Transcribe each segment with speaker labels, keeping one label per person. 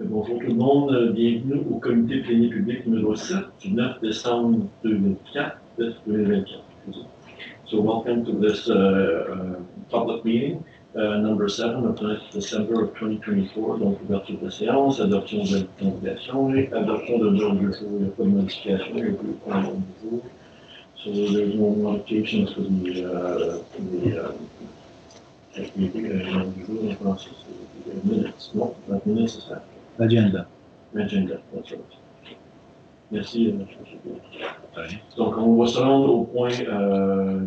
Speaker 1: Bonjour tout le monde, bienvenue au comité plénier public numéro 7 du 9 décembre 2024. So welcome to this public meeting, number 7 of 9th December of 2024. Donc, ouverture de séance, adoption de la convocation et adoption de l'ordre du jour. Il n'y a pas de modification, il n'y a plus de point d'ordre du jour. So there's no modifications to the minutes. No, not minutes, is that?
Speaker 2: Agenda.
Speaker 1: Agenda, that's right. Merci, M. Donc, on va se rendre au point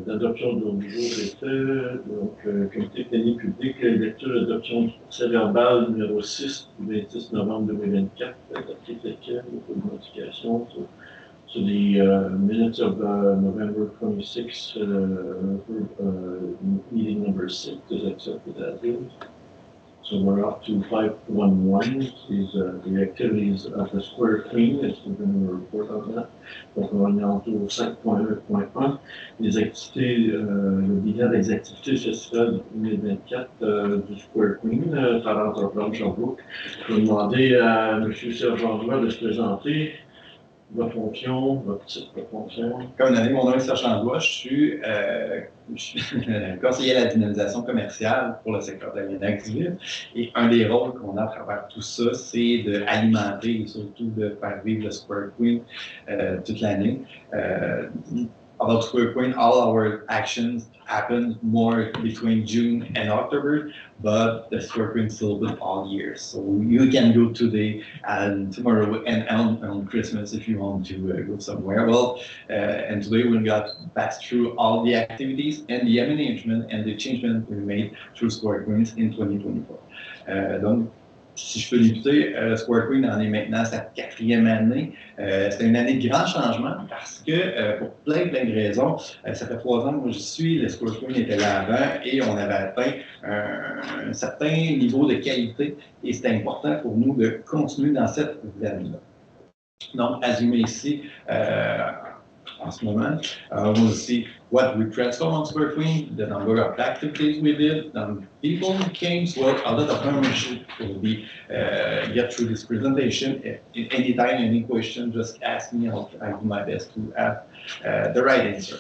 Speaker 1: d'adoption de l'ordre du jour. Donc, comité plénier public, lecture d'adoption du procès verbal numéro 6 du 26 novembre 2024, adopté tel quel, pas de modification. So the minutes of November 26, meeting number 6 is accepted as is. So we're up to 5.1, is the activities of the Square Queen, as we're going to report on that. Donc on est en tour 5.1, les activités, le bilan des activités festivals 2024 du Square Queen par l'entreprise Sherbrooke. Je vais demander à M. Serge Androit de se présenter. Votre fonction, votre titre de fonction.
Speaker 2: Comme vous avez mon nom est Serge Androit, je suis conseiller à la dynamisation commerciale pour le secteur de la activité. Et un des rôles qu'on a à travers tout ça, c'est d'alimenter et surtout de faire vivre le Square Queen toute l'année. About Square Queen, all our actions happen more between June and October, but the Square Queen is still open all year. So you can go today and tomorrow and on Christmas if you want to go somewhere. Well, and today we got pass through all the activities and the management and the changes we made through Square Queens in 2024. Donc, si je peux l'écouter, Square Queen en est maintenant sa 4e année. C'est une année de grands changements parce que, pour plein de raisons, ça fait 3 ans que j'y suis, le Square Queen était là avant et on avait atteint un certain niveau de qualité et c'était important pour nous de continuer dans cette veine-là. Donc, as you may see, en ce moment, we'll see what we transformed on Square Queen, the number of activities we did, the people came, so a lot of membership will be get through this presentation. Anytime, any question, just ask me, I'll do my best to have the right answer.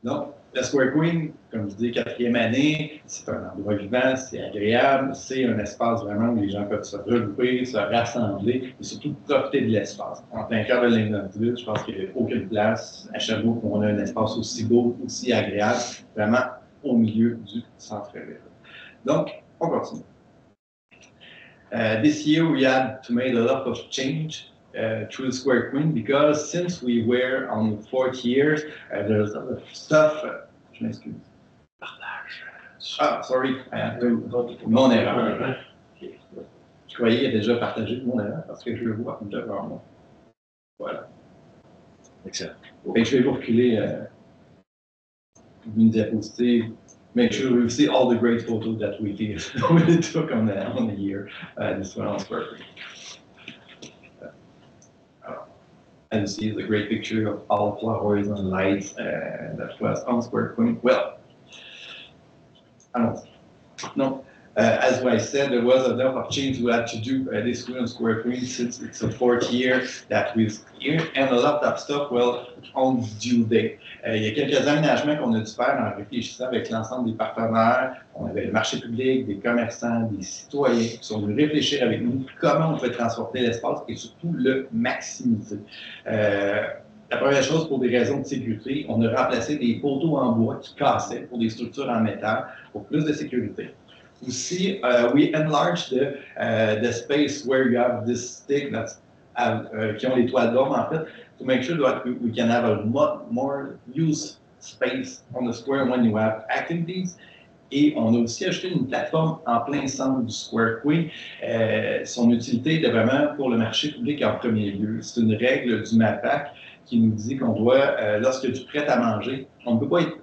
Speaker 2: Donc, la Square Queen, comme je dis, 4e année, c'est un endroit vivant, c'est agréable, c'est un espace vraiment où les gens peuvent se regrouper, se rassembler et surtout profiter de l'espace. En plein cœur de l'Inventville, je pense qu'il n'y a aucune place à Sherbrooke où on a un espace aussi beau, aussi agréable, vraiment au milieu du centre-ville. Donc, on continue. This year we had to make a lot of change through the Square Queen because since we were on the 4th year, there's a lot of stuff. Je m'excuse. Partage. Ah, sorry. Mon erreur. Je croyais qu'il a déjà partagé mon erreur parce que je le vois devant moi. Voilà. Excellent. Et je vais vous reculer une diapositive. Make sure we see all the great photos that we took on the year. This one on Square Queen. And you see the great picture of all flowers and lights that was on Square Queen. Well, I don't know. As I said, there was a lot of change we had to do this year on Square Queen since it's the 4th year that we're here, and a lot of stuff, well, on due date. Il y a quelques aménagements qu'on a dû faire en réfléchissant avec l'ensemble des partenaires. On avait le marché public, des commerçants, des citoyens qui sont venus réfléchir avec nous comment on peut transporter l'espace et surtout le maximiser. La première chose, pour des raisons de sécurité, on a remplacé des poteaux en bois qui cassaient pour des structures en métal pour plus de sécurité. Aussi, we enlarged the space where you have this stick that's qui ont les toiles d'homme en fait, to make sure that we can have a much more use space on the square when you have activities. Et on a aussi ajouté une plateforme en plein centre du Square Queen. Son utilité était vraiment pour le marché public en premier lieu. C'est une règle du MAPAC qui nous dit qu'on doit, lorsque tu prêtes à manger, on ne peut pas être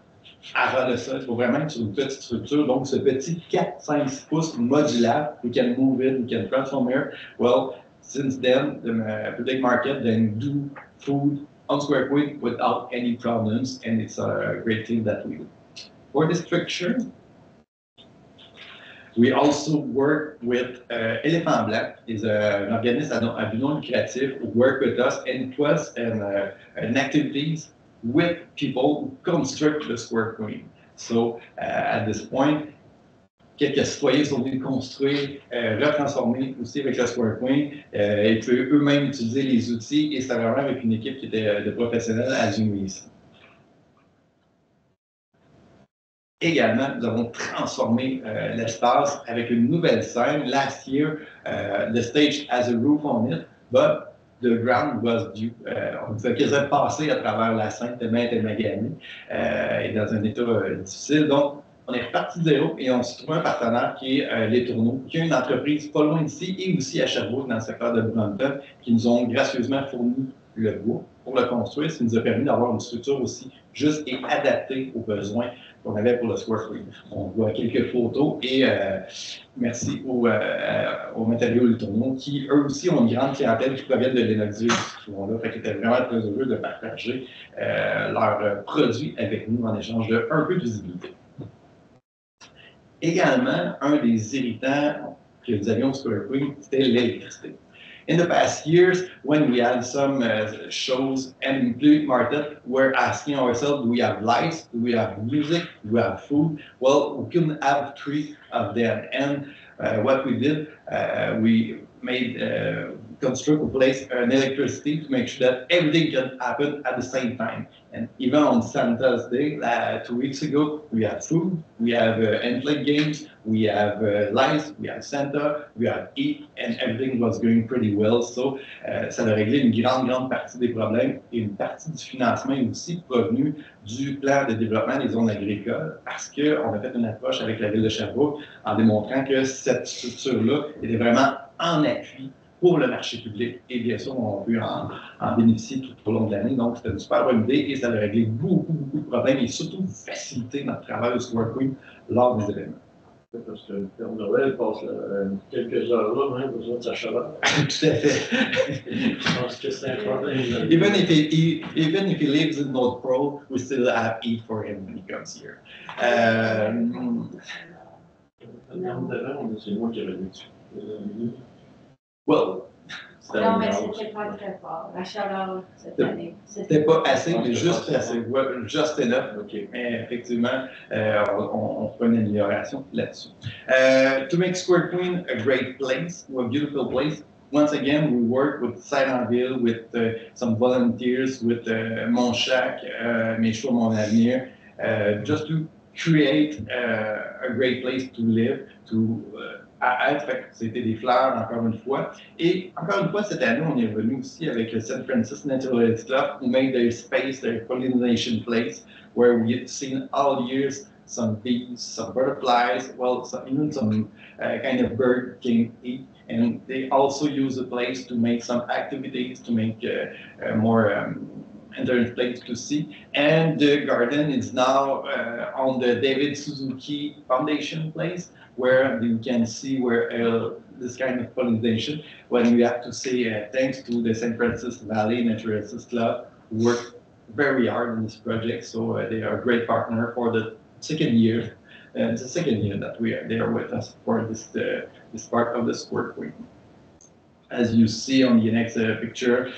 Speaker 2: à ras de sol, il faut vraiment être sur une petite structure. Donc, ce petit 4-5 pouces modulable, we can move it, we can transform here. Well, since then, the public market then do food on Square Queen without any problems, and it's a great thing that we do. For this structure, We also work with Elephant Blanc, is an organisme à but non lucratif who work with us, and it was an activities with people who construct the Square Queen. So at this point, quelques citoyens sont venus construire, retransformer aussi avec le Square Queen, et peuvent eux-mêmes utiliser les outils, et c'était vraiment avec une équipe qui était de professionnels à ici. Également, nous avons transformé l'espace avec une nouvelle scène. Last year, the stage has a roof on it, but the ground was due. On pouvait quasiment passer à travers la scène tellement elle était maganée et dans un état difficile. Donc, on est reparti de zéro et on se trouve un partenaire qui est Les Tourneaux, qui est une entreprise pas loin d'ici et aussi à Sherbrooke, dans le secteur de Brampton, qui nous ont gracieusement fourni le bois pour le construire, ce qui nous a permis d'avoir une structure aussi juste et adaptée aux besoins qu'on avait pour le Square Queen. On voit quelques photos et merci aux matériaux Les Tourneaux qui, eux aussi, ont une grande clientèle qui provient de l'Énoxville qui vont là. Fait qu'ils étaient vraiment très heureux de partager leurs produits avec nous en échange de un peu de visibilité. Également, un des irritants que nous avions au Square Queen, c'était l'électricité. In the past years, when we had some shows and include market, we're asking ourselves, do we have lights, do we have music, do we have food? Well, we couldn't have three of them. And what we did, we made construct a place an electricity to make sure that everything can happen at the same time. And even on Santa's Day, 2 weeks ago, we have food, we have end-play games, we have lights, we have Santa, we have heat, and everything was going pretty well. So, ça a réglé une grande partie des problèmes et une partie du financement est aussi provenu du plan de développement des zones agricoles parce qu'on a fait une approche avec la ville de Sherbrooke en démontrant que cette structure-là était vraiment en appui pour le marché public. Et bien sûr, on a pu en bénéficier tout au long de l'année. Donc, c'était une super bonne idée et ça a réglé beaucoup de problèmes et surtout facilité notre travail au Square Queen lors des événements.
Speaker 1: Parce que le Père Noël passe quelques heures là, même besoin de sa chaleur.
Speaker 2: Tout à fait.
Speaker 1: Je pense que c'est un problème.
Speaker 2: Even if he lives in North Pro, we still have heat for him when he comes here.
Speaker 1: C'est moi qui avais dit.
Speaker 2: Well,
Speaker 3: non, mais c'était pas très fort. La chaleur cette année.
Speaker 2: C'était pas assez, mais juste assez. Just enough.
Speaker 1: Okay.
Speaker 2: Mais effectivement, on fera une amélioration là-dessus. To make Square Queen a great place, a beautiful place, once again, we work with Saint-Anville, with some volunteers, with Montchac, Mes Choix, Mon Avenir, just to create a great place to live, to c'était des fleurs, encore une fois. Et encore une fois, cette année, on est revenu aussi avec le St. Francis Natural Club, who made their space, their pollination place, where we've seen all years some bees, some butterflies, well, even some kind of bird can eat. And they also use the place to make some activities, to make more entrance place to see. And the garden is now on the David Suzuki Foundation place, where you can see where this kind of pollination, when we have to say thanks to the St. Francis Valley Naturalist Club, who worked very hard on this project. So they are a great partner for the second year. It's the second year that they are with us for this part of the Square Queen. As you see on the next picture,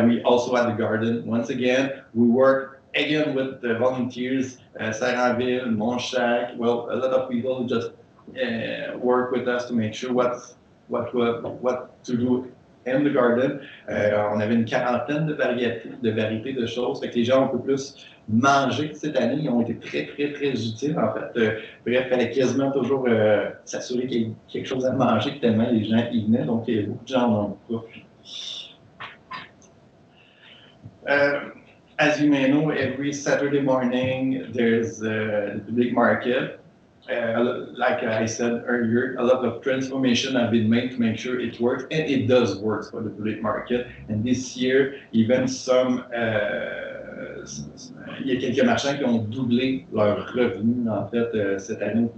Speaker 2: we also had the garden. Once again, we work again with the volunteers, Saint-Anville, Montchac, well, a lot of people just work with us to make sure what to do in the garden. On avait une quarantaine de variétés de choses. Fait que les gens ont un peu plus mangé cette année. Ils ont été très utiles. En fait, bref, il fallait quasiment toujours s'assurer qu'il y ait quelque chose à manger tellement les gens y venaient. Donc, beaucoup de gens en ont profité. As you may know, every Saturday morning there's the public market. Like I said earlier, a lot of transformation have been made to make sure it works, and it does work for the public market. And this year, even some, il y a quelques marchands qui ont doublé leurs revenus, en fait, cette année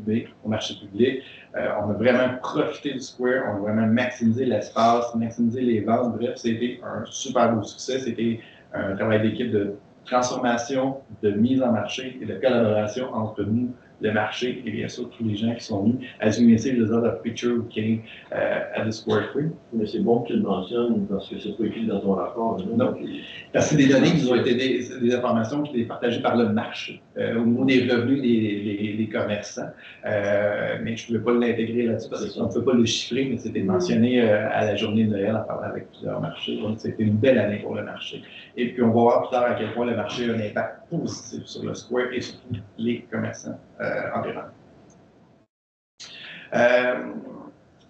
Speaker 2: au marché public. On a vraiment profité du Square, on a vraiment maximisé l'espace, maximisé les ventes. Bref, c'était un super beau succès. C'était un travail d'équipe de transformation, de mise en marché et de collaboration entre nous, le marché et bien sûr tous les gens qui sont venus. As you may see, there's a lot of pictures who came at the Square Queen.
Speaker 1: Mais c'est bon que tu le mentionnes parce que c'est pas écrit dans ton rapport.
Speaker 2: Non. Parce que c'est des données qui nous ont été des informations qui sont partagées par le marché, au niveau des revenus des commerçants. Mais je ne pouvais pas l'intégrer là-dessus parce qu'on ne peut pas le chiffrer, mais c'était mentionné à la journée de Noël en parlant avec plusieurs marchés. Donc, c'était une belle année pour le marché. Et puis, on va voir plus tard à quel point le marché a un impact positif sur le Square et surtout les commerçants environnants.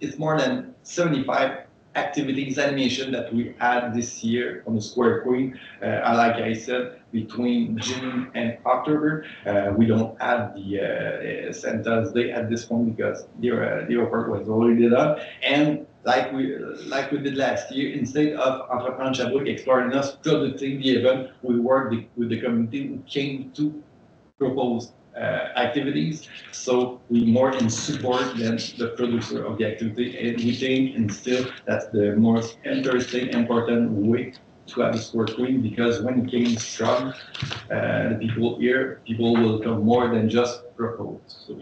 Speaker 2: It's more than 75 activities, animation that we had this year on the Square Queen. Like I said, between June and October, we don't have the Santa's Day at this point because the work was already done. And like we did last year, instead of Entrepreneur Sherbrooke exploring us, conducting the event, we worked with the community who came to propose activities, so we more in support than the producer of the activity, and we think and still that's the most interesting, important way to have the Square Queen, because when it came strong, the people here, people will come more than just propose. So,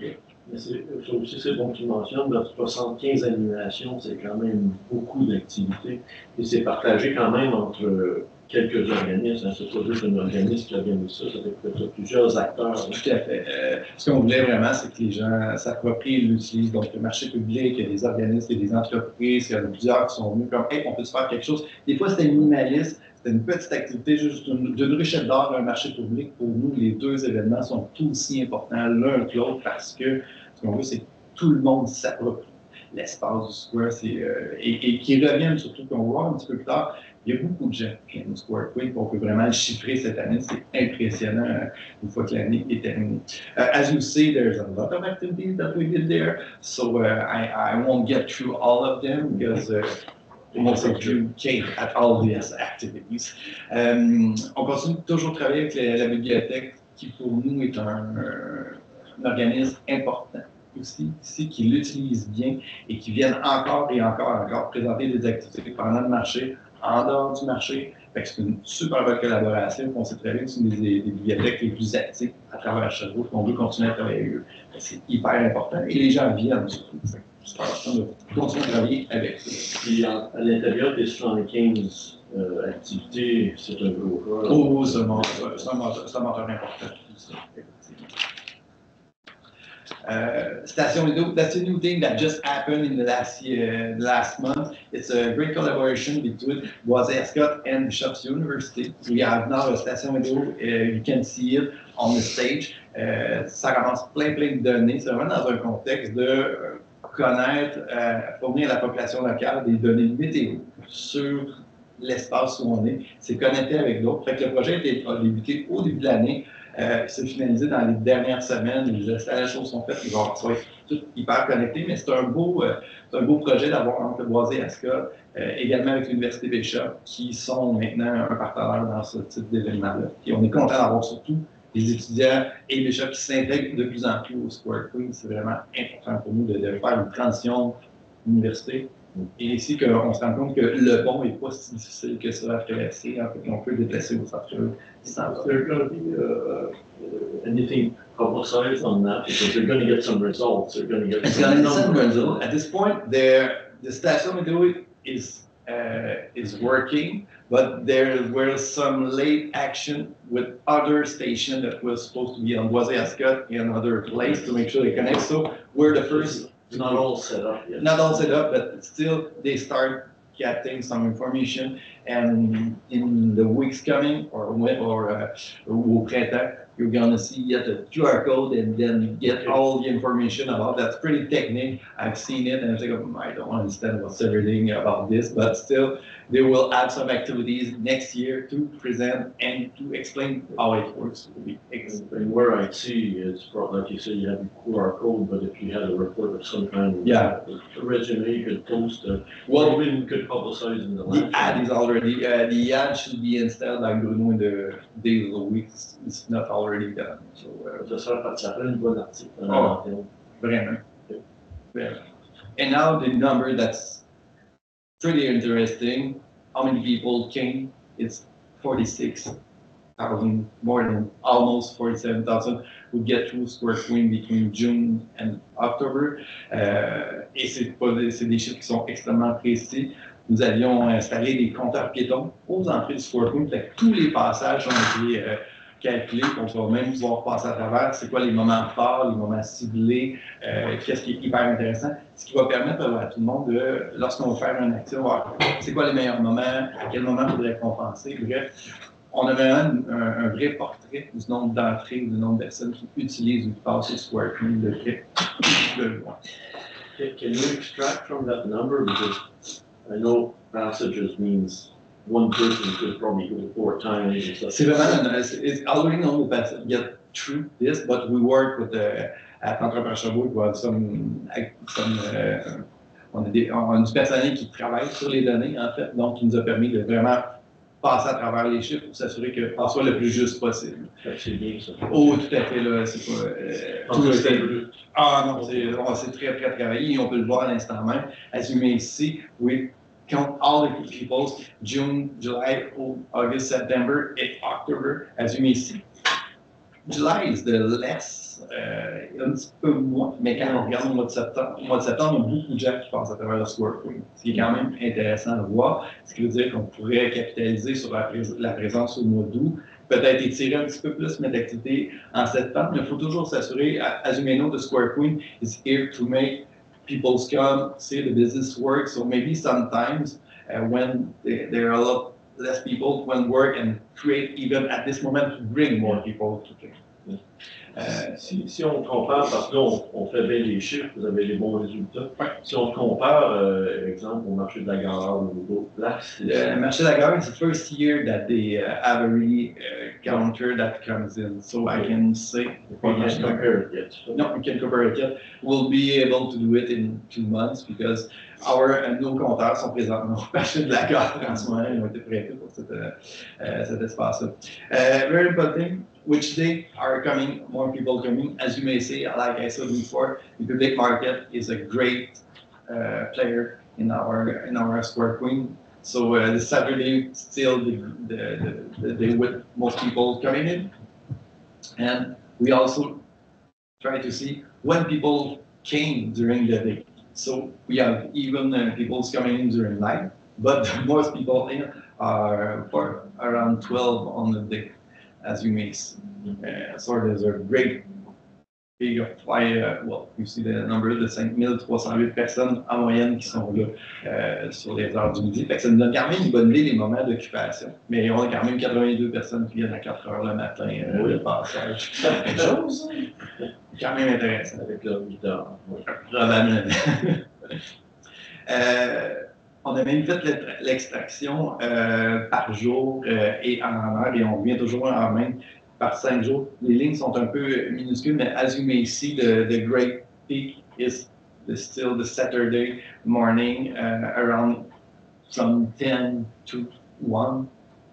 Speaker 1: mais ça aussi, c'est bon que tu mentionnes, dans 75 animations, c'est quand même beaucoup d'activités, et c'est partagé quand même entre quelques organismes, hein, c'est pas juste un organisme qui organise ça, ça fait peut-être plusieurs acteurs. Hein.
Speaker 2: Tout à fait. Ce qu'on voulait vraiment, c'est que les gens s'approprient et l'utilisent. Donc, le marché public, il y a des organismes, il y a des entreprises, il y en a plusieurs qui sont venus comme « Hey, on peut se faire quelque chose ». Des fois, c'était minimaliste, c'était une petite activité, juste d'une richesse d'or d'un marché public. Pour nous, les deux événements sont tout aussi importants l'un que l'autre parce que ce qu'on veut, c'est que tout le monde s'approprie l'espace du Square et qui reviennent surtout, qu'on va voir un petit peu plus tard. Il y a beaucoup de gens qui aiment le Square Queen, on peut vraiment le chiffrer cette année, c'est impressionnant une fois que l'année est terminée. As you see, there's a lot of activities that we did there, so I won't get through all of them because most of you came at all these activities. On continue toujours de travailler avec la bibliothèque qui pour nous est un organisme important aussi, ici, qui l'utilise bien et qui viennent encore et encore présenter des activités pendant le marché, en dehors du marché. C'est une super belle collaboration. On sait très bien que c'est une des bibliothèques les plus actives à travers Sherbrooke. On veut continuer à travailler avec eux. C'est hyper important. Et les gens viennent surtout. C'est important de continuer à travailler avec eux.
Speaker 1: Puis à l'intérieur des 75 activités, c'est un gros cas.
Speaker 2: Oh, c'est un moteur important. Station Vidéo, that's a new thing that just happened in the last month. It's a great collaboration between Boisé Ascot and Bishop's University. We have now a Station Vidéo, you can see it on the stage. Ça ramasse plein de données. C'est vraiment dans un contexte de connaître, fournir à la population locale des données météo sur l'espace où on est. C'est connecté avec d'autres. Fait que le projet a débuté au début de l'année. C'est finalisé dans les dernières semaines, les installations sont faites, ils vont être tout hyper connectés, mais c'est un beau projet d'avoir entre Boisé et Ascot, également avec l'Université Bishop, qui sont maintenant un partenaire dans ce type d'événement-là. Et on est content d'avoir surtout les étudiants et Bishop qui s'intègrent de plus en plus au Square Queen. C'est vraiment important pour nous de faire une transition université. Et ici, qu'on se rend compte que le pont n'est pas si difficile que ça à traverser. En fait, on peut le déplacer au centre.
Speaker 1: Is there going to be anything publicized on that? Because they're going to get some results. They're going to get some
Speaker 2: results. At this point, the Station Vidéo is working, but there were some late action with other stations that were supposed to be on Boisé Ascot in another place to make sure they connect. So we're the first.
Speaker 1: It's not all set up yet.
Speaker 2: Not all set up, but still they start getting some information, and in the weeks coming or au printemps, you're gonna see a QR code and then get all the information about that's pretty technical. I've seen it and I think I don't understand what's everything about this, but still they will add some activities next year to present and to explain how it works.
Speaker 1: And where I see is, like you say, you have a QR code, but if you had a report of some kind,
Speaker 2: yeah,
Speaker 1: resume, you could post it.
Speaker 2: Well,
Speaker 1: we could publicize in
Speaker 2: the ad is already the ad should be installed like Bruno in the days or weeks. It's not already done. So
Speaker 1: ça fait une bonne article.
Speaker 2: Vraiment. And now the number that's pretty interesting. How many people came? It's 46 47,000, more than almost 47,000 would get through Square Queen between June and October. Et c'est des chiffres qui sont extrêmement précis. Nous avions installé des compteurs piétons aux entrées du Square Queen. Tous les passages ont été calculés pour qu'on va même pouvoir passer à travers. C'est quoi les moments forts, les moments ciblés, qu'est-ce qui est hyper intéressant. Ce qui va permettre à tout le monde de, lorsqu'on va faire une action, voir c'est quoi les meilleurs moments, à quel moment il faudrait compenser. Bref, on a vraiment un vrai portrait du nombre d'entrées, du nombre de personnes qui utilisent ou qui passent au Square Queen de près.
Speaker 1: Can you extract from that number? Because I know passages means one person could probably go 4 times and stuff.
Speaker 2: C'est vraiment, it's already known that get through this, but we work with at Entrepreneur Sherbrooke, we have on a du personnel qui travaille sur les données, en fait, donc qui nous a permis de vraiment passer à travers les chiffres pour s'assurer qu'on soit le plus juste possible.
Speaker 1: C'est bien ça.
Speaker 2: Oh, tout à fait, là, c'est pas... non, c'est très, très travaillé et on peut le voir à l'instant même. As you may see, we count all the people, June, July, August, September, and October, as you may see. July is the less, un petit peu moins, mais quand on regarde au mois de septembre, il y a beaucoup de gens qui passent à travers le Square Queen, ce qui est quand même intéressant à voir, ce qui veut dire qu'on pourrait capitaliser sur la présence au mois d'août, peut-être étirer un petit peu plus notre activité en septembre, mais il faut toujours s'assurer, as you may know, the Square Queen is here to make people come, see the business work, so maybe sometimes when there are a lot less people when work and create even at this moment to bring more people to play.
Speaker 1: Si on compare, parce qu'on fait bien les chiffres, vous avez les bons résultats. Ouais. Si on compare, exemple, au marché de la gare ou d'autres places.
Speaker 2: Le marché de la gare is the first year that they have a really counter that comes in. So I can say.
Speaker 1: We can't compare it yet.
Speaker 2: No, we can't compare it yet. We'll be able to do it in 2 months because nos compteurs sont présentement au marché de la gare en ce moment. Ils ont été prêtés pour cet espace-là. Very important. Which they are coming, more people coming. As you may see, like I said before, the public market is a great player in our Square Queen. So the Saturday still the day with most people coming in, and we also try to see when people came during the day. So we have even people coming in during night, but most people in are for around 12 on the day. As you may see. So there's a great big fire, well, you see the number de 5308 personnes en moyenne qui sont là sur les heures du midi. Fait que ça nous donne quand même une bonne idée des moments d'occupation. Mais on a quand même 82 personnes qui viennent à 4 heures le matin, le passage. C'est quelque chose, quand même intéressant.
Speaker 1: Avec leur 8 heures.
Speaker 2: Probablement. On a même fait l'extraction par jour et en heure, et on vient toujours en main par 5 jours. Les lignes sont un peu minuscules, mais as you may see, the great peak is still the Saturday morning around from 10 to 1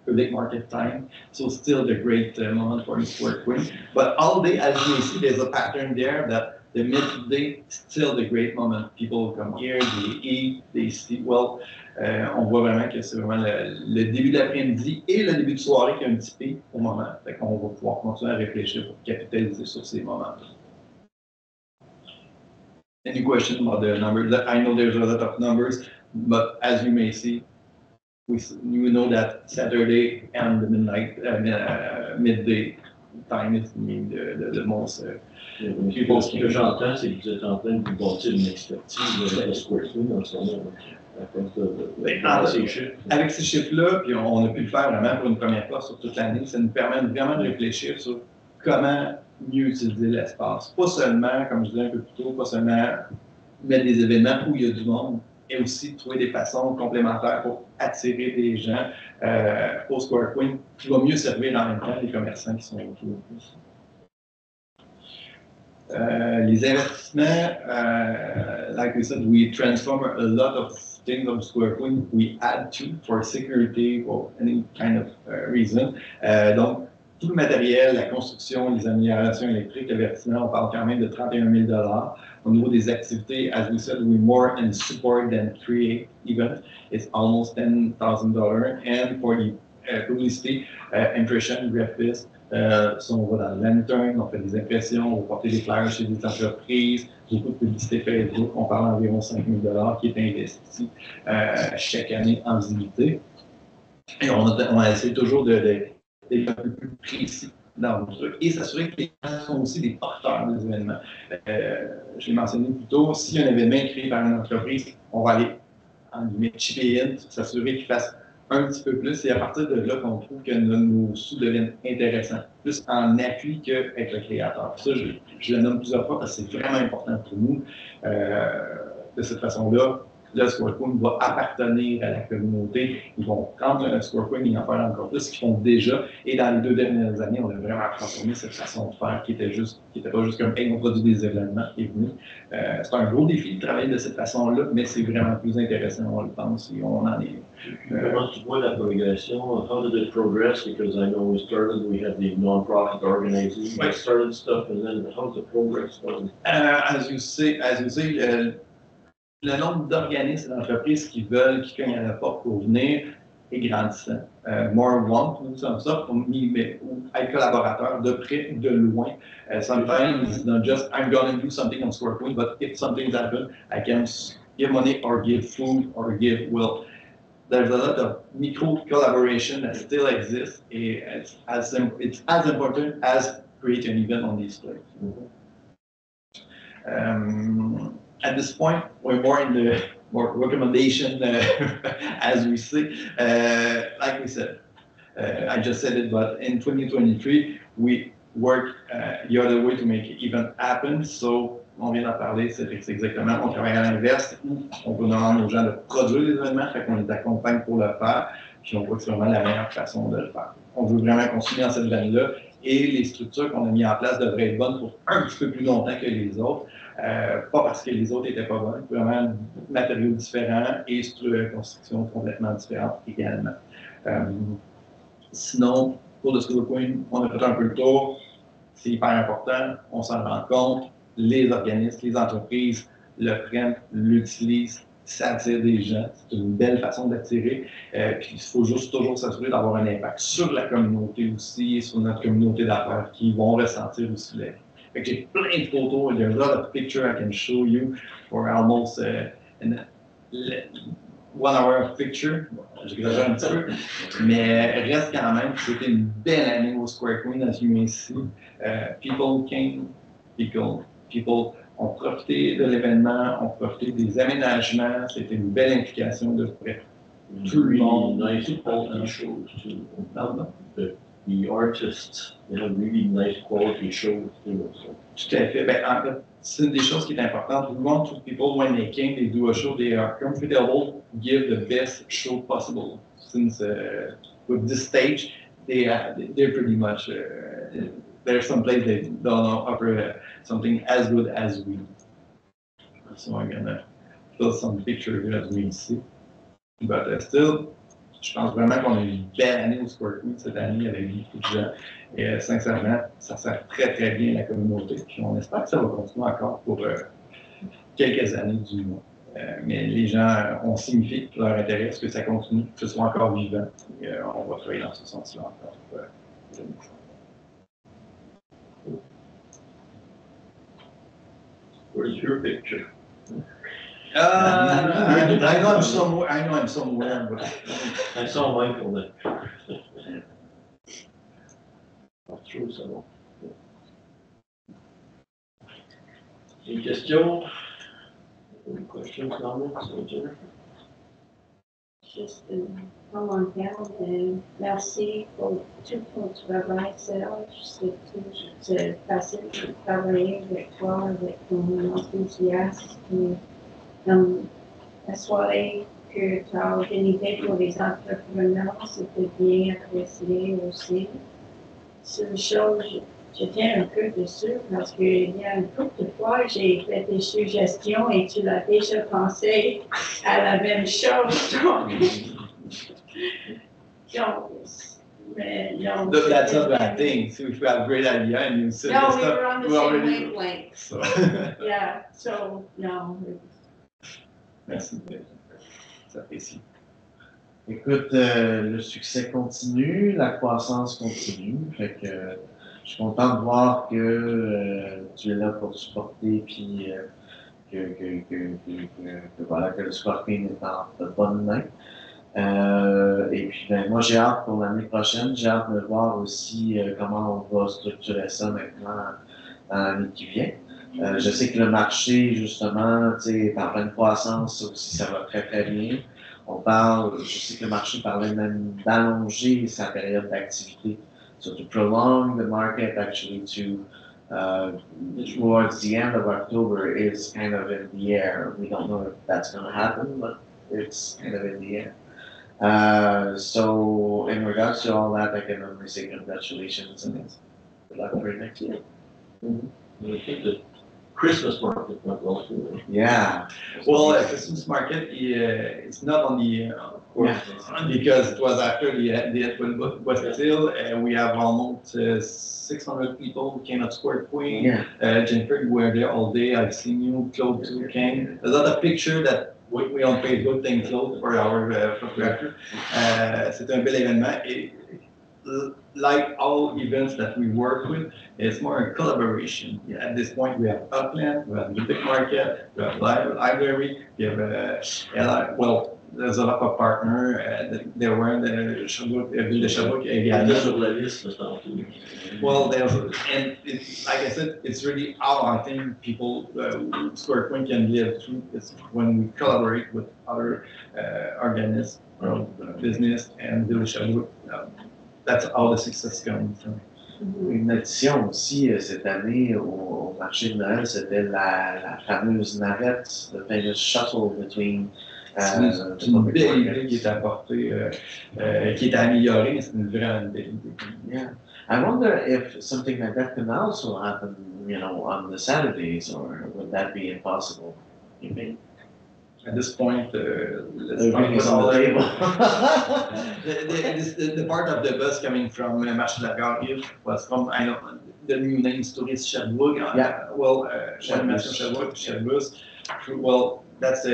Speaker 2: public market time. So still the great moment for the Square Queen. But all day, as you may see, there's a pattern there that the midday, still the great moment. People come here, they eat, they sleep well. On voit vraiment que c'est vraiment le début de l'après-midi et le début de soirée qui a un petit pic au moment. Fait qu'on va pouvoir continuer à réfléchir pour capitaliser sur ces moments. Any question about the numbers? I know there's a lot of numbers, but as you may see, you know that Saturday and the midday time is the most.
Speaker 1: Ce que j'entends, c'est que vous êtes en train de bâtir une expertise de la Square Queen en ce moment.
Speaker 2: Avec ces chiffres-là, puis on a pu le faire vraiment pour une première fois sur toute l'année, ça nous permet vraiment de réfléchir sur comment mieux utiliser l'espace. Pas seulement, comme je disais un peu plus tôt, pas seulement mettre des événements où il y a du monde, et aussi trouver des façons complémentaires pour attirer des gens au Square Queen qui va mieux servir en même temps les commerçants qui sont autour. Les investissements, like we said, we transform a lot of things on Square Queen. We add to for security or any kind of reason. Donc, tout le matériel, la construction, les améliorations électriques, le bâtiment, on parle quand même de 31 000 $. Au niveau des activités, as we said, we more in support than create even. It's almost $10,000. And for the publicité, impression, graphisme. On va dans le lantern, on fait des impressions, on va porter des flyers chez des entreprises, beaucoup de publicité Facebook. On parle d'environ 5 000 $ qui est investi chaque année en visibilité. Et on essaie toujours d'être un peu plus précis dans nos trucs et s'assurer que les gens sont aussi des porteurs des événements. Je l'ai mentionné plus tôt, si un événement est créé par une entreprise, on va aller en guillemets chipper in, s'assurer qu'ils fassent un petit peu plus. Et à partir de là qu'on trouve que nos sous deviennent intéressants, plus en appui qu'être le créateur. Ça, je le nomme plusieurs fois parce que c'est vraiment important pour nous. De cette façon-là, le Square Queen va appartenir à la communauté. Ils vont prendre le Square Queen et en faire encore plus, ce qu'ils font déjà. Et dans les 2 dernières années, on a vraiment transformé cette façon de faire qui était pas juste comme hey, on produit des événements et venu. C'est un gros défi de travailler de cette façon-là, mais c'est vraiment plus intéressant, on le pense, et on en est.
Speaker 1: Comment tu vois la progression? How did it progress? Because I know we started, we had the non-profit organizing, we started stuff, and then how's the progress going?
Speaker 2: As you say, le nombre d'organismes et d'entreprises qui cognent à la porte pour venir est grandissant. More want, nous sommes ça, mais être collaborateur de près ou de loin. Sometimes it's not just I'm going to do something on Square Queen, but if something happens, I can give money or give food or give will. There's a lot of micro collaboration that still exists, and it's as important as creating an event on these places. At this point, we're more in the recommendation, as we say. Like we said, I just said it, but in 2023, we work the other way to make the event happen. So, on vient d'en parler, c'est exactement, on travaille à l'inverse, on veut demander aux gens de produire des événements, fait qu'on les accompagne pour le faire, puis on voit que c'est vraiment la meilleure façon de le faire. On veut vraiment continuer dans cette veine-là, et les structures qu'on a mises en place devraient être bonnes pour un petit peu plus longtemps que les autres. Pas parce que les autres n'étaient pas bonnes, vraiment matériaux différents et construction complètement différentes également. Sinon, pour le Square Queen, on a fait un peu le tour. C'est hyper important, on s'en rend compte. Les organismes, les entreprises le prennent, l'utilisent, ça attire des gens. C'est une belle façon d'attirer. Puis il faut juste toujours s'assurer d'avoir un impact sur la communauté aussi, sur notre communauté d'affaires qui vont ressentir aussi l'effet. J'ai plein de photos, there's a lot of pictures I can show you for almost 1 hour of picture. J'exagère un petit peu, mais reste quand même que c'était une belle année au Square Queen, as you may see. People came, people ont profité de l'événement, ont profité des aménagements, c'était une belle implication de près. Tout le monde.
Speaker 1: Nice quality shows too. The artists, they have really nice quality shows too. So.
Speaker 2: Tout à fait. Ben, en fait, c'est une des choses qui est importante. We want to people when they came, they do a show, they are comfortable, give the best show possible. Since with this stage, they're pretty much there's some place they don't offer something as good as we do. So I'm gonna show some pictures here as we see. But still, je pense vraiment qu'on a eu une belle année au Square Queen cette année avec beaucoup de gens. Et sincèrement, ça sert très très bien à la communauté. Puis on espère que ça va continuer encore pour quelques années du moins. Mais les gens ont signifié leur intérêt à ce que ça continue, que ce soit encore vivant. Et, on va travailler dans ce sens-là encore.
Speaker 1: Where's your picture?
Speaker 2: I know I'm somewhere, but
Speaker 1: I saw Michael there. I'll throw some. Any questions? Any questions, comments, Jennifer?
Speaker 3: Juste en long terme, merci pour tout ton travail, Serge. C'est facile de travailler avec toi, avec ton enthousiasme. La soirée que tu as organisée pour les entrepreneurs, c'était bien apprécié aussi. C'est une chose, je tiens un peu dessus parce qu'il y a une couple de fois, j'ai fait des suggestions et tu l'as déjà pensé à la même chose.
Speaker 2: That's not bad thing. So if you have a great idea and you say
Speaker 3: no,
Speaker 2: this
Speaker 3: we
Speaker 2: stuff,
Speaker 3: were on the
Speaker 2: we
Speaker 3: same
Speaker 2: already
Speaker 3: wavelength.
Speaker 2: so.
Speaker 3: Yeah, so no.
Speaker 2: Merci. J'apprécie.
Speaker 4: Écoute, le succès continue, la croissance continue. Fait que je suis content de voir que tu es là pour supporter, puis voilà, que le Scorpion est en de bonnes mains. Et puis, ben, moi, j'ai hâte pour l'année prochaine. J'ai hâte de voir aussi comment on va structurer ça maintenant dans l'année qui vient. Je sais que le marché, justement, est en pleine croissance, ça aussi, ça va très, très bien. On parle, je sais que le marché parlait même d'allonger sa période d'activité. So to prolong the market actually to towards the end of October is kind of in the air. We don't know if that's going to happen, but it's kind of in the air. So in regards to all that, I can only say congratulations and good luck for next year.
Speaker 1: I think the Christmas market went well too.
Speaker 4: Yeah.
Speaker 2: Well, Christmas market, it's not on the, of course, because it was after the Edwin book, but still, we have almost 600 people who came at Square Queen.
Speaker 4: Yeah.
Speaker 2: Jennifer, you were there all day. I've seen you. Claude too came. There's a lot of pictures that we on Facebook thank Claude for our photographer. C'est un bel événement. Et, like all events that we work with, it's more a collaboration. At this point, we have Upland, we have Olympic Market, we have Library, we have well, there's a lot of partners. There were the Sherbrooke, Ville de Sherbrooke également.
Speaker 1: Sur la liste,
Speaker 2: Well, and like I said, it's really how I think people, Square Point can live through is when we collaborate with other organisms, business, and Ville de Sherbrooke. That's how the success comes from.
Speaker 4: Une addition aussi cette année au marché de Noël, c'était la fameuse navette, the famous shuttle between.
Speaker 2: C'est une belle idée qui est apportée, qui est améliorée, mais c'est une vraie belle idée.
Speaker 4: Yeah. I wonder if something like that can also happen, on the Saturdays, or would that be impossible? You mean?
Speaker 2: At this point, let's
Speaker 4: talk
Speaker 2: about all
Speaker 4: the table.
Speaker 2: the part of the bus coming from Marché de la Gare was from, I know, the new name Tourist Sherbrooke.
Speaker 4: Yeah.
Speaker 2: Well, Sherbrooke. Well, that's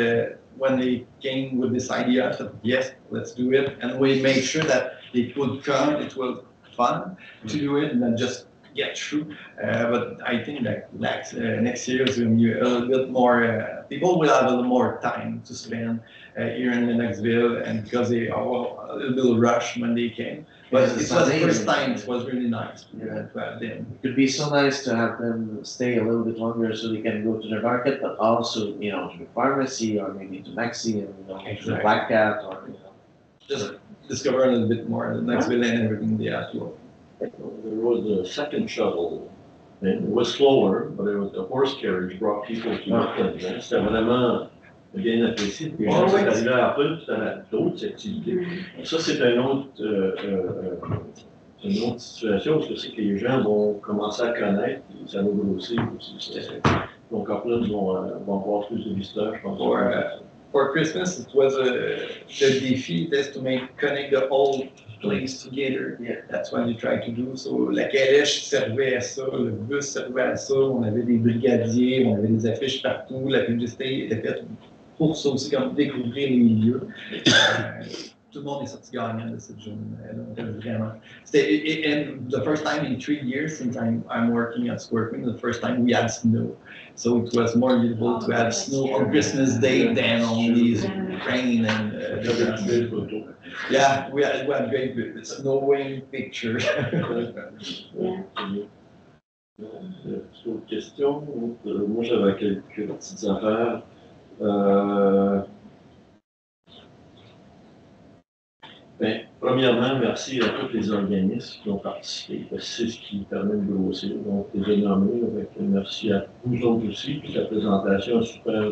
Speaker 2: when they came with this idea. I thought, yes, let's do it, and we made sure that they could come. It was fun to do it, and then just get through. But I think that next year is going to be a little bit more. People will have a little more time to spend here in Lennoxville, and because they are a little bit rushed when they came. But it was the first time. It was really nice to have them.
Speaker 4: It could be so nice to have them stay a little bit longer so they can go to the market, but also, to the pharmacy or maybe to Maxi and to the Black Cat or
Speaker 2: just discover a little bit more the Knoxville and everything they have to.
Speaker 1: There was a second shuttle, and it was slower, but it was the horse carriage brought people to Upland. C'était vraiment bien apprécié. Les gens sont arrivés à Upland, puis t'avais d'autres activités. Ça, c'est une autre situation, parce que c'est que les gens vont commencer à connaître, et ça va grossir aussi. Donc Upland vont avoir plus de visiteurs, je pense.
Speaker 2: For Christmas, it was the défi is to connect the whole place together.
Speaker 4: Yeah.
Speaker 2: That's what you try to do. So la calèche servait à ça, le bus servait à ça, on avait des brigadiers, on avait des affiches partout, la publicité était faite pour ça aussi, comme découvrir les milieux. Tout le monde est sorti gagnant de cette journée-là. Vraiment. And the first time in 3 years since I'm working at Square Queen, the first time we had snow. So it was more beautiful to have snow on Christmas Day than on these rain and yeah, we had great snowing picture.
Speaker 1: Autre question? Moi, j'avais quelques petites affaires. Premièrement, merci à tous les organismes qui ont participé. C'est ce qui permet de grossir. Donc, les ai nommés. Merci à vous autres aussi. Puis la présentation est super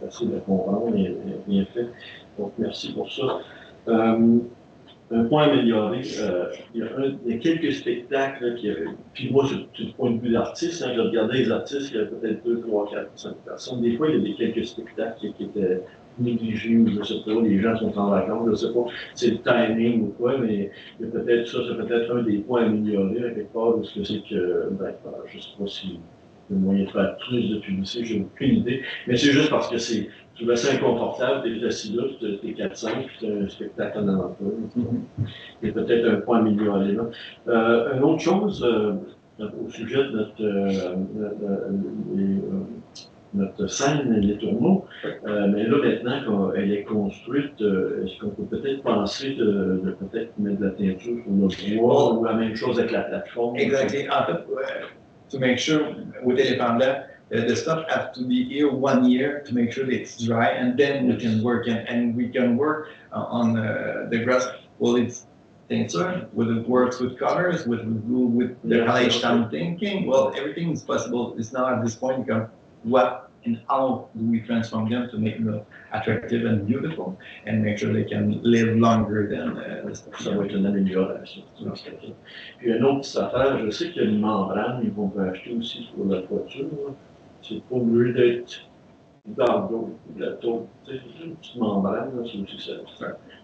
Speaker 1: facile à comprendre et bien faite. Donc, merci pour ça. Un point amélioré, il y a quelques spectacles qui avaient. Puis moi, du point de vue d'artiste, je regardais les artistes, il y avait peut-être 2, 3, 4, 5 personnes. Des fois, il y a quelques spectacles qui étaient négligés ou je sais pas, les gens sont en vacances, je sais pas, c'est le timing ou quoi, mais il y a peut-être ça, c'est peut-être un des points améliorés à quelque part, parce que c'est que, je sais pas si il y a moyen de faire plus de publicité, j'ai aucune idée, mais c'est juste parce que c'est trouvais ça inconfortable, t'es assis là, t'es 4-5, puis t'as un spectacle en avant de toi. Il y a peut-être un point à améliorer là. Une autre chose, au sujet de notre scène, les tourneaux, mais là maintenant qu'elle est construite, est-ce qu'on peut peut-être penser de peut-être mettre de la teinture sur notre bois ou la même chose avec la plateforme?
Speaker 2: Exactly. En fait, to make sure with elephant lab, the stuff has to be here 1 year to make sure that it's dry, and then we can work and we can work on the grass. Well, it's thinner, with it works with colors, with the college town thinking. Well, everything is possible. It's now at this point because what and how do we transform them to make them attractive and beautiful and make sure they can live longer than the stuff.
Speaker 1: Ça va être une amélioration. Puis une autre petite affaire, je sais qu'il y a une membrane qu'on peut acheter aussi sur la toiture. Là. C'est pas mieux d'être dans l'eau, la taupe. Une petite membrane, là, c'est aussi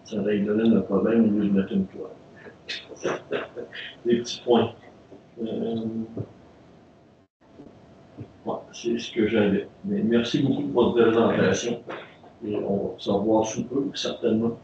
Speaker 1: ça réglerait le problème au lieu de mettre une toile. Des petits points. Ouais, c'est ce que j'avais. Mais merci beaucoup pour votre présentation. Et on va se revoir sous peu, certainement.